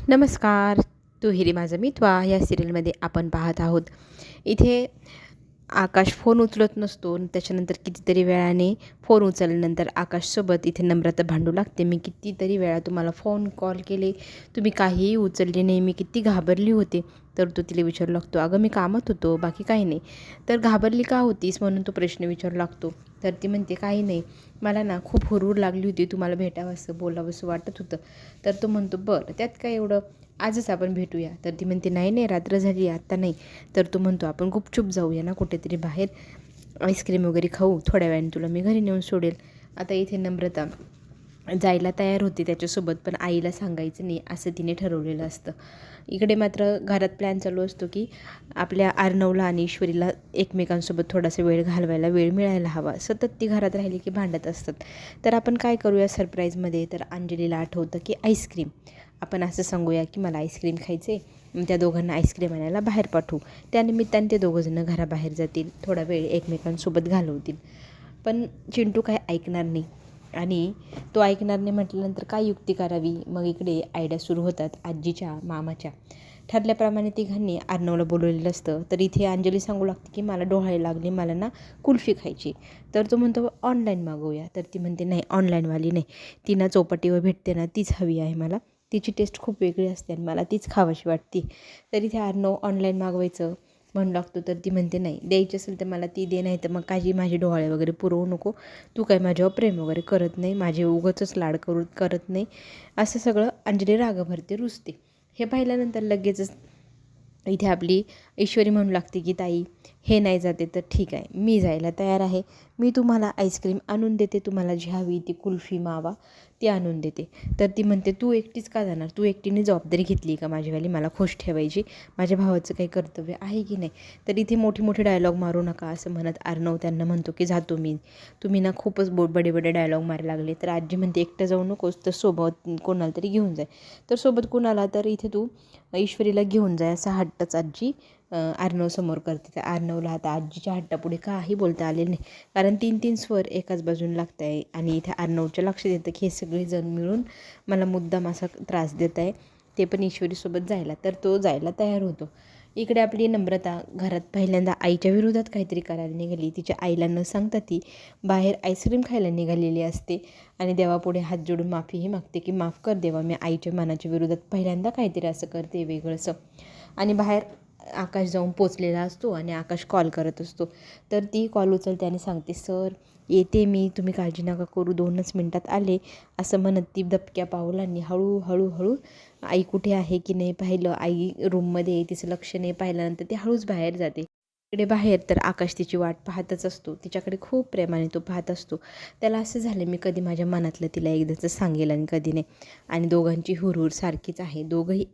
नमस्कार. तू हिरी माझा मितवा या सिरियलमध्ये आपण पाहत आहोत. इथे आकाश फोन उचलत नसतो. त्याच्यानंतर कितीतरी वेळाने फोन उचलल्यानंतर आकाशसोबत इथे नम्रता भांडू लागते. मी कितीतरी वेळा तुम्हाला फोन कॉल केले, तुम्ही काहीही उचलले नाही. मी किती घाबरली होते. तर तो तिला विचारू लागतो, अगं मी कामात होतो, बाकी काही नाही. तर घाबरली का होतीस म्हणून तो प्रश्न विचारू लागतो. तर ती म्हणते, काही नाही, मला ना खूप हुरहूर लागली होती, तुम्हाला भेटावंसं बोलावंसं वाटत होतं. तर तो म्हणतो, बरं त्यात काय एवढं, आजच आपण भेटूया. तर ती म्हणते, नाही नाही, रात्र झाली, आत्ता नाही. तर तो म्हणतो, आपण गुपचूप जाऊया ना कुठेतरी बाहेर, आईस्क्रीम वगैरे खाऊ, थोड्या वेळाने तुला मी घरी नेऊन सोडेल. आता इथे नम्रता जायला तयार होती त्याच्यासोबत, पण आईला सांगायचं नाही असं तिने ठरवलेलं असतं. इकडे मात्र घरात प्लॅन चालू असतो की आपल्या अर्णवला आणि ईश्वरीला एकमेकांसोबत थोडासा वेळ घालवायला वेळ मिळायला हवा. सतत ती घरात राहिली की भांडत असतात. तर आपण काय करूया सरप्राईजमध्ये, तर अंजलीला आठवतं की आईस्क्रीम. आपण असं सांगूया की मला आईस्क्रीम खायचे, त्या दोघांना आईस्क्रीम आणायला बाहेर पाठवू. त्यानिमित्ताने ते दोघंजणं घराबाहेर जातील, थोडा वेळ एकमेकांसोबत घालवतील. पण चिंटू काय ऐकणार नाही आणि तो ऐकणार नाही म्हटल्यानंतर काय युक्ती करावी. मग इकडे आयडिया सुरू होतात आजीच्या, मामाच्या. ठरल्याप्रमाणे तिघांनी अर्णवला बोलवलेलं असतं. तर इथे अंजली सांगू लागते की मला डोहाळे लागले, मला ना कुल्फी खायची. तर तो म्हणतो ऑनलाईन मागवूया. तर ती म्हणते, नाही ऑनलाईनवाली नाही, ती ना चौपाटीवर भेटते ना तीच हवी आहे मला, तिची टेस्ट खूप वेगळी असते आणि मला तीच खावाशी वाटते. तर इथे अर्णव ऑनलाईन मागवायचं म्हणू लागतो. तर ती म्हणते, नाही द्यायची असेल तर मला ती दे, नाही तर मग काही माझे डोहाळे वगैरे पुरवू नको, तू काय माझ्यावर प्रेम वगैरे करत नाही, माझे उगाचच लाड करत नाही. असं सगळं अंजली रागाभरते, रुसते. हे पाहिल्यानंतर लगेचच इथे आपली ईश्वरी म्हणू लागते की ताई हे नाही जाते तर ठीक आहे, मी जायला तयार आहे, मी तुम्हाला आईस्क्रीम आणून देते, तुम्हाला जी हवी ती कुल्फी मावा ती आणून देते. तर ती म्हणते, तू एकटीच का जाणार, तू एकटीने जबाबदारी घेतली का माझीवाली मला खुश ठेवायची, माझ्या भावाचं काही कर्तव्य आहे की नाही. तर इथे मोठी मोठी डायलॉग मारू नका असं म्हणत अर्णव त्यांना म्हणतो की जातो मी, तुम्ही ना खूपच बडे बडे डायलॉग मारायला लागले. तर आजी म्हणते, एकटं जाऊ नकोस, तर सोबत कोणाला तरी घेऊन जाय. तर सोबत कोणाला, तर इथे तू ईश्वरीला घेऊन जाय असा हट्टच आजी अर्णव समोर करते. तर अर्णवला आता आजीच्या हट्टापुढे काही बोलता आले नाही, कारण 3-3 स्वर एकाच बाजून लागत आहे. आणि इथे अर्णवच्या लक्षात येतं की हे सगळेजण मिळून मला मुद्दाम असा त्रास देत आहे, ते पण ईश्वरीसोबत जायला. तर तो जायला तयार होतो. इकडे आपली नम्रता घरात पहिल्यांदा आईच्या विरोधात काहीतरी करायला निघाली. तिच्या आईला न सांगता ती बाहेर आईस्क्रीम खायला निघालेली असते आणि देवापुढे हात जोडून माफीही मागते की माफ कर देवा, मी आईच्या मनाच्या विरोधात पहिल्यांदा काहीतरी असं करते वेगळंसं. आणि बाहेर आकाश जाऊन पोचलेला असतो आणि आकाश कॉल करत असतो. तर ती कॉल उचलते आणि सांगते, सर येते मी, तुम्ही काळजी नका करू, 2च मिनटात आले. असं म्हणत ती दबक्या पावलांनी हळू आई कुठे आहे की नाही पाहिलं, आई रूममध्ये तिचं लक्ष नाही, पाहिल्यानंतर ती हळूच बाहेर जाते. इकडे बाहेर तर आकाश तिची वाट पाहतच असतो, तिच्याकडे खूप प्रेमाने तो पाहत असतो. त्याला असं झालं, मी कधी माझ्या मनातलं तिला एकदाच सांगेल आणि कधी नाही. आणि दोघांची हुरहुर सारखीच आहे. दोघंही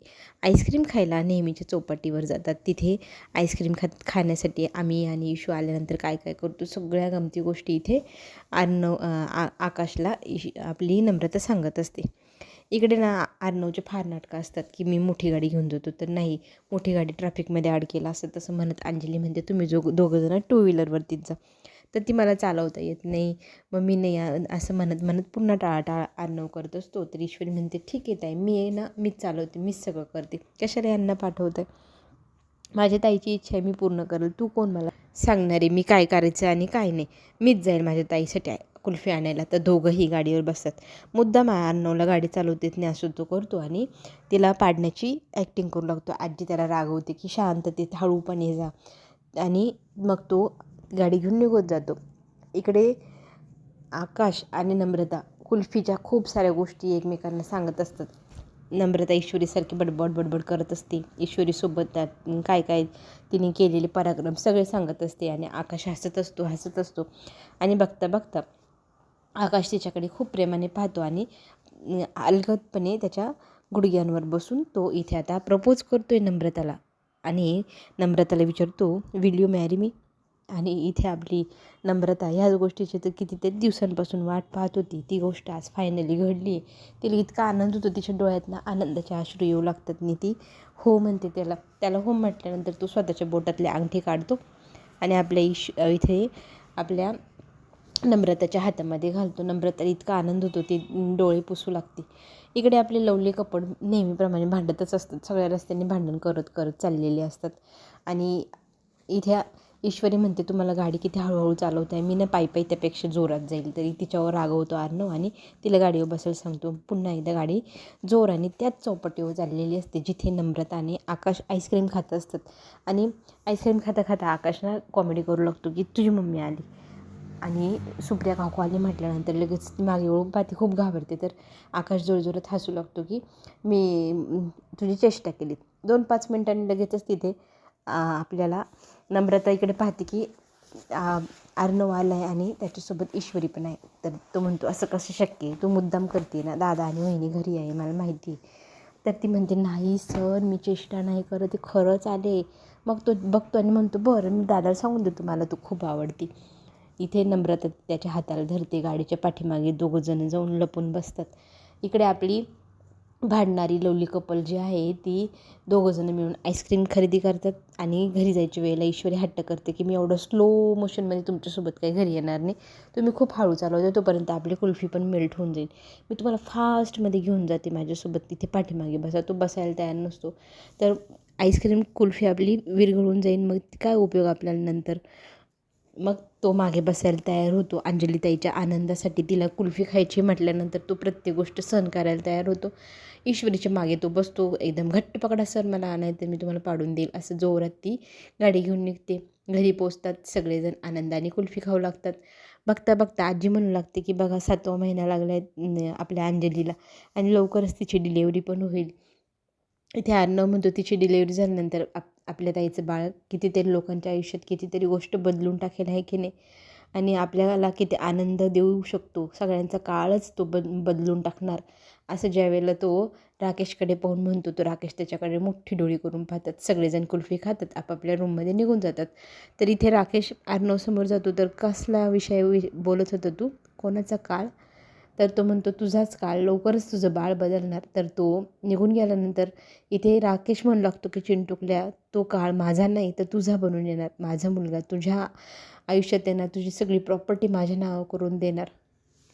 आईस्क्रीम खायला नेहमीच्या चौपाटीवर जातात. तिथे आईस्क्रीम खाण्यासाठी आम्ही आणि इशू आल्यानंतर काय काय करतो, सगळ्या गमती गोष्टी इथे आकाशला आपली नम्रता सांगत असते. इकडे ना अर्णवचे फार नाटकं असतात की मी मोठी गाडी घेऊन जातो, तर नाही, मोठी गाडी ट्रॅफिकमध्ये अडकेला असं तसं म्हणत अंजली म्हणते, तुम्ही दोघंजणं 2 व्हीलरवरतीच जा. तर ती मला चालवता येत नाही, मग मी नाही असं म्हणत पुन्हा टाळाटाळ अर्णव करत असतो. तर ईश्वरी म्हणते, ठीक आहे ताई, मी आहे ना, मीच चालवते, मीच सगळं करते, कशाला यांना पाठवतं, माझ्या ताईची इच्छा आहे मी पूर्ण करेल, तू कोण मला सांगणारे मी काय करायचं आणि काय नाही, मीच जाईल माझ्या ताईसाठी कुल्फी आणायला. तर दोघंही गाडीवर बसतात. मुद्दाम अर्णवला गाडी चालवतेच नाही असं तो करतो आणि तिला पाडण्याची ॲक्टिंग करू लागतो. आजी त्याला रागवते की शांततेत हळूपणे जा, आणि मग तो गाडी घेऊन निघत जातो. इकडे आकाश आणि नम्रता कुल्फीच्या खूप साऱ्या गोष्टी एकमेकांना सांगत असतात. नम्रता ईश्वरीसारखी बडबड करत असते, ईश्वरीसोबत काय काय तिने केलेले पराक्रम सगळे सांगत असते. आणि आकाश हसत असतो आणि बघता आकाश तिच्याकडे खूप प्रेमाने पाहतो आणि अलगदपणे त्याच्या गुडघ्यांवर बसून तो इथे आता प्रपोज करतोय नम्रताला. आणि नम्रताला विचारतो, विल यू मॅरी मी. आणि इथे आपली नम्रता ह्याच गोष्टीची तर कितीतरी दिवसांपासून वाट पाहत होती. ती गोष्ट आज फायनली घडली. तिला इतका आनंद होतो, तिच्या डोळ्यातनं आनंदाचे अश्रू येऊ लागतात आणि ती हो म्हणते. त्याला हो म्हटल्यानंतर तो स्वतःच्या बोटातली अंगठी काढतो आणि आपल्या इथे आपल्या नम्रताच्या हातामध्ये घालतो. नम्रताला इतका आनंद होतो, ती डोळे पुसू लागते. इकडे आपले लवली कपल नेहमीप्रमाणे भांडतच असतात, सगळ्या रस्त्यांनी भांडण करत करत चाललेले असतात. आणि इथे ईश्वरी म्हणते, तुम्हाला गाडी किती हळूहळू चालवत आहे, मी ना पायी त्यापेक्षा जोरात जाईल. तरी तिच्यावर रागवतो अर्णव आणि तिला गाडीवर बसायला सांगतो. पुन्हा एकदा गाडी जोराने त्याच चौपटीवर चाललेली असते जिथे नम्रता आणि आकाश आईस्क्रीम खात असतात. आणि आईस्क्रीम खाता खाता आकाशना कॉमेडी करू लागतो की तुझी मम्मी आली. आणि सुप्रिया काकू आली म्हटल्यानंतर लगेच मागे वळून पाहते, खूप घाबरते. तर आकाश जोरजोरात हसू लागतो की मी तुझी चेष्टा केली. 2-5 मिनिटांनी लगेचच तिथे आपल्याला नम्रता इकडे पाहते की अर्णव आला आहे आणि त्याच्यासोबत ईश्वरी पण आहे. तर तो म्हणतो, असं कसं शक्य आहे, तू मुद्दाम करते ना, दादा आणि वहिनी घरी आहे मला माहिती आहे. तर ती म्हणते, नाही सर मी चेष्टा नाही करत, ते खरंच आले. मग तो बघतो आणि म्हणतो, बरं मी दादाला सांगून देतो, मला तू खूप आवडते. इथे नम्रता त्याच्या हाताला धरते. गाडीच्या पाठीमागे दोघंजणं जाऊन लपून बसतात. इकडे आपली भांडणारी लवली कपल जी आहे ती दोघंजणं मिळून आईस्क्रीम खरेदी करतात. आणि घरी जायच्या वेळेला ईश्वरी हट्ट करते की मी एवढं स्लो मोशनमध्ये तुमच्यासोबत काही घरी येणार नाही, तुम्ही खूप हळू चालवते, तोपर्यंत आपली कुल्फी पण मेल्ट होऊन जाईल, मी तुम्हाला फास्टमध्ये घेऊन जाते माझ्यासोबत, तिथे पाठीमागे बसा. तो बसायला तयार नसतो. तर आईस्क्रीम कुल्फी आपली विरघळून जाईल, मग काय उपयोग आपल्याला नंतर. मग तो मागे बसायला तयार होतो. अंजली ताईच्या आनंदासाठी तिला कुल्फी खायची म्हटल्यानंतर तो प्रत्येक गोष्ट सहन करायला तयार होतो. ईश्वरीच्या मागे तो बसतो, एकदम घट्ट पकडा सर मला, नाही तर मी तुम्हाला पाडून देईल, असं जोरात ती गाडी घेऊन निघते. घरी पोचतात सगळेजण आनंदाने कुल्फी खाऊ लागतात. बघता बघता आजी म्हणू लागते की बघा 7वा महिना लागला आहे आपल्या अंजलीला आणि लवकरच तिची डिलेवरी पण होईल. इथे अर्णव म्हणतो, तिची डिलेवरी झाल्यानंतर आपल्या ताईचं बाळ कितीतरी लोकांच्या आयुष्यात कितीतरी गोष्ट बदलून टाकेल आहे की नाही, आणि आपल्याला किती आनंद देऊ शकतो, सगळ्यांचा काळच तो बदलून टाकणार. असं ज्यावेळेला तो राकेशकडे पाहून म्हणतो, तो राकेश त्याच्याकडे मोठी डोळी करून पाहतात. सगळेजण कुल्फी खातात, आपापल्या रूममध्ये निघून जातात. तर इथे राकेश अर्णवसमोर जातो. तर कसला विषय बोलत होता तू, कोणाचा काळ? तर तो म्हणतो, तुझाच काळ, लवकरच तुझं बाळ बदलणार. तर तो निघून गेल्यानंतर इथे राकेश म्हणू लागतो की चिंटुकल्या, तो काळ माझा नाही तर तुझा बनून येणार, माझा मुलगा तुझ्या आयुष्यात येणार, तुझी सगळी प्रॉपर्टी माझ्या नावावर करून देणार.